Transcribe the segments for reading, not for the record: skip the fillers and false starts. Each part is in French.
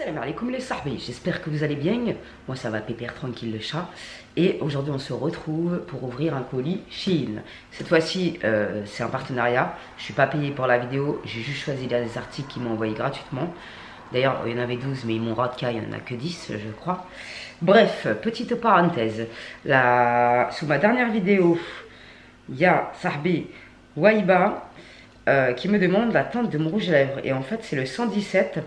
Salam alaikum les sahbis, j'espère que vous allez bien. Moi ça va pépère tranquille le chat. Et aujourd'hui on se retrouve pour ouvrir un colis Shein. Cette fois-ci c'est un partenariat. Je suis pas payé pour la vidéo, j'ai juste choisi les articles qu'ils m'ont envoyés gratuitement. D'ailleurs il y en avait 12 mais ils m'ont raté, il n'y en a que 10 je crois. Bref, petite parenthèse. Sous ma dernière vidéo, il y a Sahbi Waiba qui me demande la teinte de mon rouge à lèvres. Et en fait c'est le 117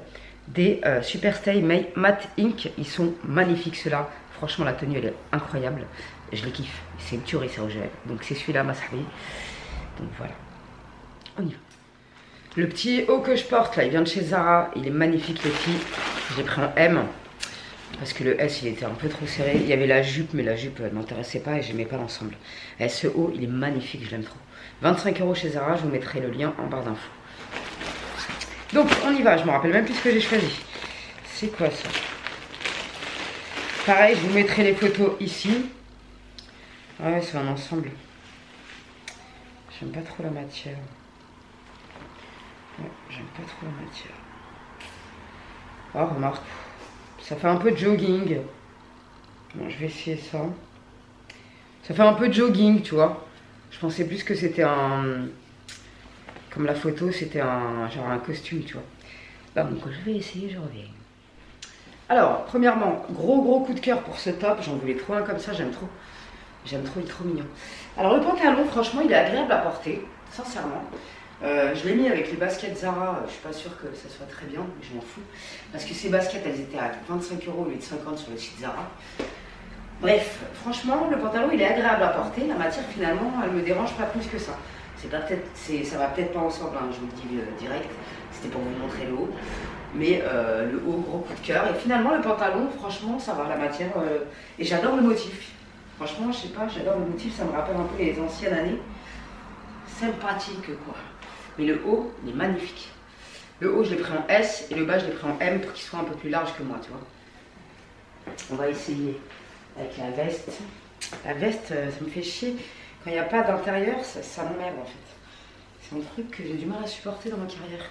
des Superstay Matte Ink. Ils sont magnifiques ceux-là. Franchement la tenue elle est incroyable. Je les kiffe. C'est une tuerie ces rouges à lèvres. Donc c'est celui-là ma Sahbi. Donc voilà. On y va. Le petit haut que je porte là, il vient de chez Zara. Il est magnifique les filles. J'ai pris en M. Parce que le S il était un peu trop serré. Il y avait la jupe mais la jupe elle m'intéressait pas et j'aimais pas l'ensemble. Ce haut il est magnifique, je l'aime trop. 25 € chez Zara, je vous mettrai le lien en barre d'infos. Donc on y va, je me rappelle même plus ce que j'ai choisi. C'est quoi ça? Pareil, je vous mettrai les photos ici. Ah ouais, c'est un ensemble. J'aime pas trop la matière. Ouais, j'aime pas trop la matière. Oh, remarque. Ça fait un peu jogging. Bon, je vais essayer ça. Ça fait un peu jogging, tu vois. Je pensais plus que c'était un... Comme la photo, c'était un genre un costume, tu vois. Donc je vais essayer, je reviens. Alors, premièrement, gros coup de cœur pour ce top. J'en voulais trop un comme ça, j'aime trop. J'aime trop, il est trop mignon. Alors le pantalon, franchement, il est agréable à porter, sincèrement. Je l'ai mis avec les baskets Zara, je suis pas sûre que ça soit très bien, mais je m'en fous. Parce que ces baskets, elles étaient à 25 € au lieu de 50 sur le site Zara. Bref, franchement, le pantalon, il est agréable à porter. La matière, finalement, elle me dérange pas plus que ça. Ça va peut-être pas ensemble, hein, je vous le dis direct. C'était pour vous montrer le haut. Mais le haut, gros coup de cœur. Et finalement, le pantalon, franchement, ça va, la matière. Et j'adore le motif. Franchement, je sais pas, j'adore le motif. Ça me rappelle un peu les anciennes années. Sympathique, quoi. Mais le haut, il est magnifique. Le haut, je l'ai pris en S et le bas, je l'ai pris en M pour qu'il soit un peu plus large que moi, tu vois. On va essayer avec la veste. La veste, ça me fait chier. Quand il n'y a pas d'intérieur, ça m'emmerde en fait. C'est un truc que j'ai du mal à supporter dans ma carrière.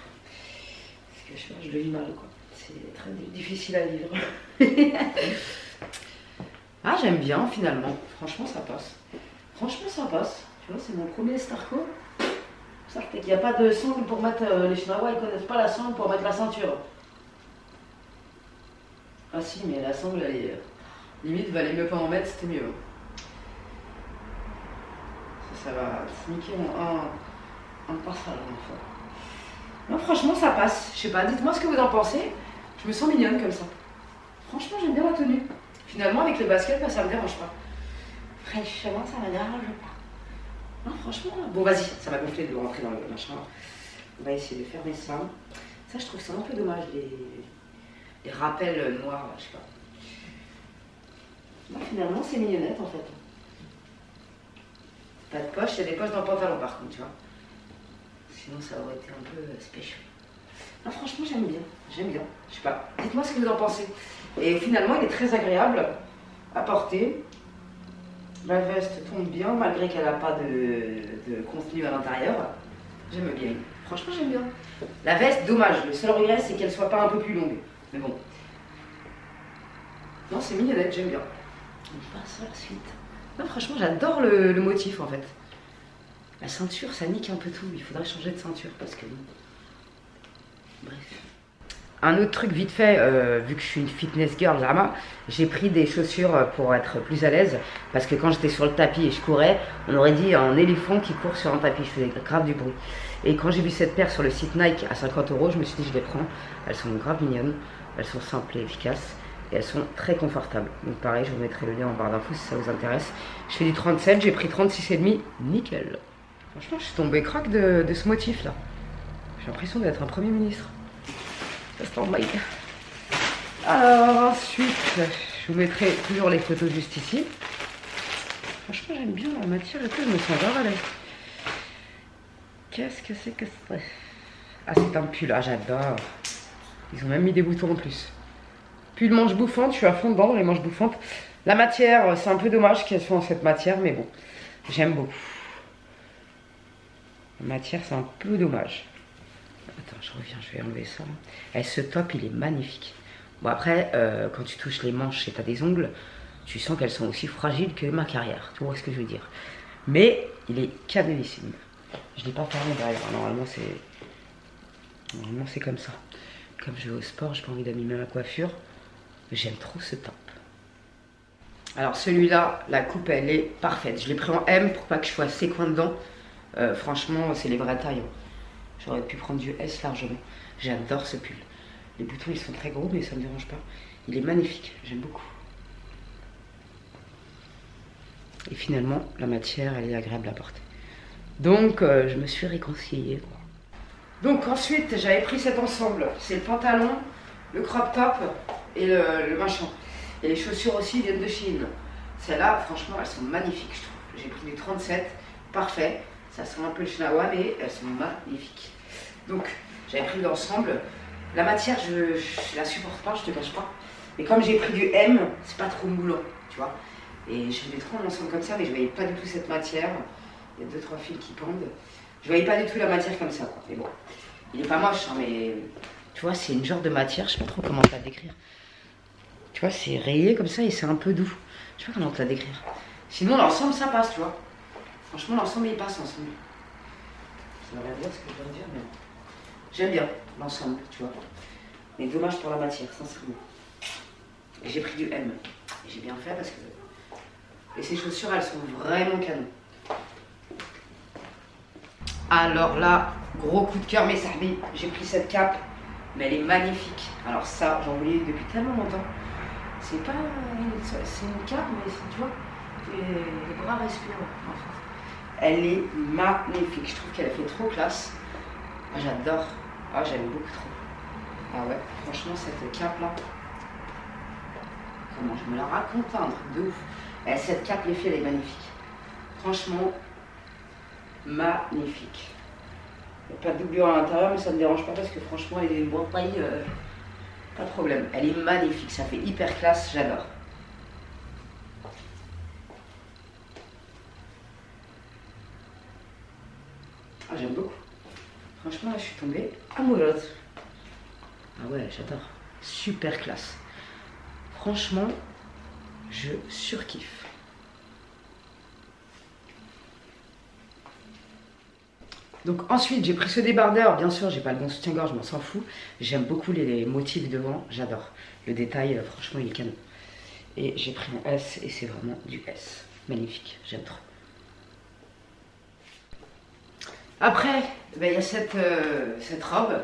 Parce que je sais pas, je le vis mal, quoi. C'est très difficile à vivre. Ah, j'aime bien finalement. Franchement, ça passe. Franchement, ça passe. Tu vois, c'est mon premier Starco. Ça fait qu'il n'y a pas de sangle pour mettre. Les Chinois, ils connaissent pas la sangle pour mettre la ceinture. Ah si, mais la sangle, elle est. Limite, valait mieux pas en mettre, c'était mieux. Ça va se niquer en passage en fait. Non, franchement, ça passe. Je sais pas, dites-moi ce que vous en pensez. Je me sens mignonne comme ça. Franchement, j'aime bien la tenue. Finalement, avec les baskets, bah, ça me dérange pas. Fraîchement, ça me dérange pas. Non, franchement, bon, vas-y, ça va gonfler de rentrer dans le machin. On va essayer de fermer ça. Ça, je trouve ça un peu dommage, les rappels noirs, là, je sais pas. Non, finalement, c'est mignonnette en fait. Pas de poche, il y a des poches dans le pantalon par contre, tu vois. Sinon ça aurait été un peu spécial. Non, franchement j'aime bien, je sais pas. Dites-moi ce que vous en pensez. Et finalement il est très agréable à porter. La veste tombe bien malgré qu'elle n'a pas de contenu à l'intérieur. J'aime bien. Franchement j'aime bien. La veste, dommage, le seul regret c'est qu'elle soit pas un peu plus longue. Mais bon. Non, c'est mignonnette, j'aime bien. On passe à la suite. Non, franchement, j'adore le motif en fait. La ceinture, ça nique un peu tout. Il faudrait changer de ceinture parce que bon. Bref. Un autre truc vite fait, vu que je suis une fitness girl, Zama, j'ai pris des chaussures pour être plus à l'aise. Parce que quand j'étais sur le tapis et je courais, on aurait dit un éléphant qui court sur un tapis. Je faisais grave du bruit. Et quand j'ai vu cette paire sur le site Nike à 50 €, je me suis dit je les prends. Elles sont grave mignonnes. Elles sont simples et efficaces. Et elles sont très confortables. Donc pareil, je vous mettrai le lien en barre d'infos si ça vous intéresse. Je fais du 37, j'ai pris 36,5. Nickel. Franchement, je suis tombée craque de ce motif là. J'ai l'impression d'être un premier ministre. Alors ensuite, je vous mettrai toujours les photos juste ici. Franchement, j'aime bien la matière et tout, je me sens grave à l'aise. Qu'est-ce que c'est que ça? Ah, c'est un pull, ah j'adore. Ils ont même mis des boutons en plus. Puis le manche bouffante, je suis à fond dedans dans les manches bouffantes. La matière, c'est un peu dommage qu'elle soit en cette matière, mais bon, j'aime beaucoup. La matière, c'est un peu dommage. Attends, je reviens, je vais enlever ça. Et ce top, il est magnifique. Bon après, quand tu touches les manches et t'as des ongles, tu sens qu'elles sont aussi fragiles que ma carrière. Tu vois ce que je veux dire. Mais il est canonissime. Je l'ai pas fermé derrière. Normalement c'est comme ça. Comme je vais au sport, j'ai pas envie d'abîmer ma coiffure. J'aime trop ce top. Alors celui-là, la coupe elle est parfaite. Je l'ai pris en M pour pas que je sois séquin dedans. Franchement, c'est les vraies tailles. J'aurais pu prendre du S largement. J'adore ce pull. Les boutons ils sont très gros mais ça me dérange pas. Il est magnifique, j'aime beaucoup. Et finalement, la matière elle est agréable à porter. Donc je me suis réconciliée quoi. Donc ensuite j'avais pris cet ensemble. C'est le pantalon, le crop top et le machin. Et les chaussures aussi viennent de Chine. Celles-là, franchement, elles sont magnifiques, je trouve. J'ai pris du 37, parfait. Ça sent un peu le chinawa, mais elles sont magnifiques. Donc, j'avais pris l'ensemble. La matière, je la supporte pas, je te cache pas. Mais comme j'ai pris du M, c'est pas trop moulant, tu vois. Et je voulais trop un ensemble comme ça, mais je voyais pas du tout cette matière. Il y a 2-3 fils qui pendent. Je voyais pas du tout la matière comme ça, quoi. Mais bon, il est pas moche, hein, mais tu vois, c'est une genre de matière, je sais pas trop comment la décrire. Tu vois, c'est rayé comme ça et c'est un peu doux. Je sais pas comment te la décrire. Sinon, l'ensemble, ça passe, tu vois. Franchement, l'ensemble, il passe ensemble. Ça va rien dire ce que je viens de dire, mais j'aime bien l'ensemble, tu vois. Mais dommage pour la matière, sincèrement. Et j'ai pris du M. Et j'ai bien fait parce que... Et ces chaussures, elles sont vraiment canon. Alors là, gros coup de cœur, mes sahbis. J'ai pris cette cape, mais elle est magnifique. Alors ça, j'en voulais depuis tellement longtemps. C'est pas... C'est une cape, mais tu vois, les bras respirent. En fait. Elle est magnifique. Je trouve qu'elle fait trop classe. Ah, j'adore. Ah, j'aime beaucoup trop. Ah ouais, franchement, cette cape-là... Comment je me la raconte, un truc de ouf. Et cette cape, l'effet, elle est magnifique. Franchement, magnifique. Il n'y a pas de doublure à l'intérieur, mais ça ne me dérange pas parce que franchement, elle est une bonne taille. Pas de problème. Elle est magnifique. Ça fait hyper classe. J'adore. Ah, j'aime beaucoup. Franchement, là, je suis tombée amoureuse. Ah ouais, j'adore. Super classe. Franchement, je surkiffe. Donc ensuite, j'ai pris ce débardeur. Bien sûr, j'ai pas le bon soutien-gorge, je m'en s'en fout. J'aime beaucoup les motifs devant, j'adore. Le détail, franchement, il est canon. Et j'ai pris un S et c'est vraiment du S. Magnifique, j'aime trop. Après, ben, y a cette robe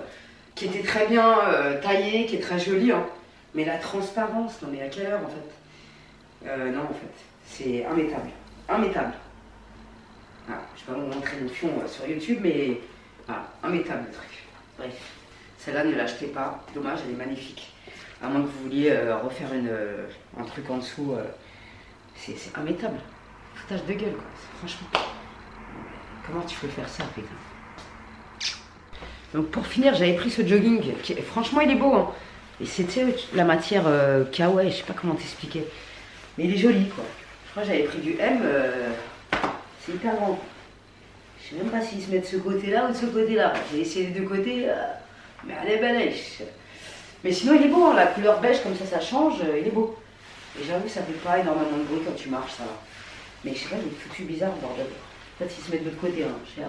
qui était très bien taillée, qui est très jolie. Hein. Mais la transparence, non mais à quelle heure en fait non en fait, c'est immétable. Immétable. Ah, je vais pas vous montrer une fion sur YouTube, mais ah, immétable le truc. Bref, celle-là ne l'achetez pas, dommage, elle est magnifique. À moins que vous vouliez refaire un truc en dessous, c'est immétable. Foutage de gueule quoi, franchement. Comment tu peux faire ça putain. Donc pour finir, j'avais pris ce jogging, qui, franchement il est beau hein. Et c'était la matière kawaii, je sais pas comment t'expliquer. Mais il est joli quoi. Je crois que j'avais pris du M, c'est hyper grand. Je sais même pas s'il se met de ce côté-là ou de ce côté-là. J'ai essayé les deux côtés, mais elle est belle. Mais sinon il est beau, hein, la couleur beige comme ça change, il est beau. Et j'avoue que ça fait pas énormément de bruit quand tu marches, ça va. Mais je sais pas, il est foutu bizarre le bordel. Peut-être s'il se met de l'autre côté, hein, je sais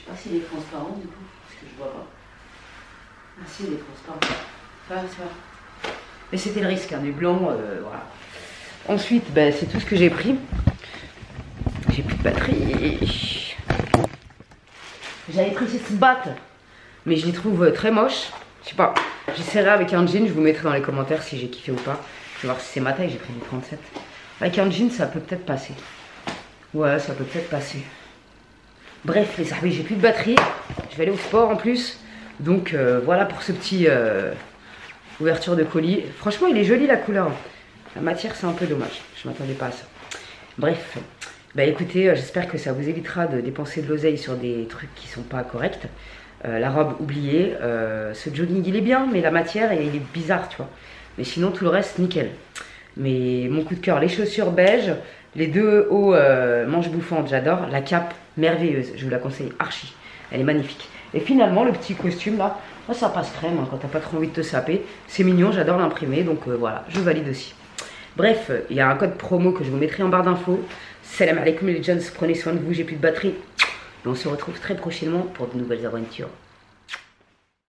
pas s'il est transparent du coup, parce que je vois pas. Ah si, il est transparent. Ça va. Mais c'était le risque, hein, du blanc, voilà. Ensuite, ben, c'est tout ce que j'ai pris. J'ai plus de batterie. J'avais pris cette batte, mais je les trouve très moches. Je sais pas, j'essaierai avec un jean, je vous mettrai dans les commentaires si j'ai kiffé ou pas. Je vais voir si c'est ma taille, j'ai pris du 37. Avec un jean, ça peut peut-être passer. Ouais, ça peut peut-être passer. Bref, les amis, j'ai plus de batterie. Je vais aller au sport en plus. Donc voilà pour ce petit ouverture de colis. Franchement, il est joli la couleur. La matière, c'est un peu dommage. Je m'attendais pas à ça. Bref, bah écoutez, j'espère que ça vous évitera de dépenser de l'oseille sur des trucs qui sont pas corrects. La robe, oubliée. Ce jogging, il est bien, mais la matière, il est bizarre, tu vois. Mais sinon, tout le reste, nickel. Mais mon coup de cœur, les chaussures beige, les deux hauts manches bouffantes, j'adore. La cape, merveilleuse, je vous la conseille archi. Elle est magnifique. Et finalement, le petit costume là, Moi, ça passe crème hein, quand t'as pas trop envie de te saper. C'est mignon, j'adore l'imprimer, donc voilà, je valide aussi. Bref, il y a un code promo que je vous mettrai en barre d'infos. Salam alaikum les gens, prenez soin de vous, j'ai plus de batterie. Et on se retrouve très prochainement pour de nouvelles aventures.